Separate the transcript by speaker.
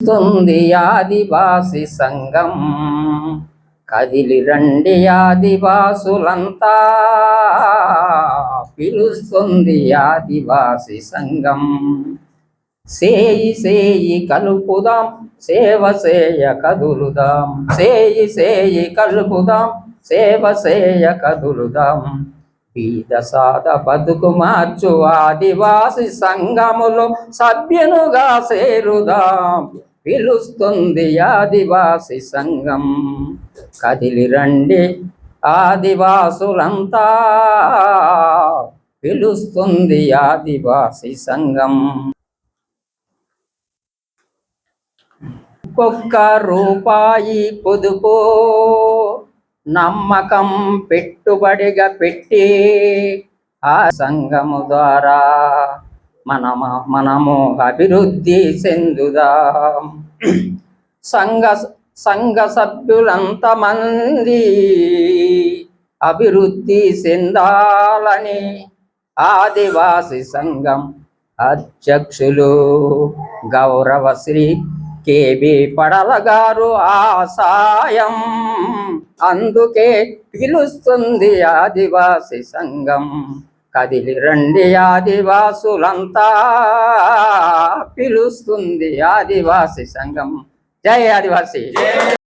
Speaker 1: స్తుంది ఆదివాసి సంఘం, కదిలి రండి ఆదివాసులంతా, పిలుస్తుంది ఆదివాసి సంఘం. సేయి సేయి కలుపుదాం, సేవ సేయ కదులుదాం, సేయి సేయి కలుపుదాం, సేవ సేయ కదులుదాం. బీద సాద బతుకు మార్చు ఆదివాసి సంఘములో సభ్యునుగా చేరుదాం, పిలుస్తుంది ఆదివాసి సంఘం. కదిలి రండి ఆదివాసులంతా, పిలుస్తుంది ఆదివాసి సంఘం. ఒక్కొక్క రూపాయి పొదుపు నమ్మకం పెట్టుబడిగా పెట్టి ఆ సంఘము ద్వారా మనము అభివృద్ధి చెందుదాం. సంఘ సభ్యులంతమంది అభివృద్ధి చెందాలని ఆదివాసి సంఘం అధ్యక్షులు గౌరవశ్రీ కేబి పడల గారు ఆశయం, అందుకే పిలుస్తుంది ఆదివాసి సంఘం. కదిలి రండి ఆదివాసులంతా, పిలుస్తుంది ఆదివాసి సంఘం. జై ఆదివాసి.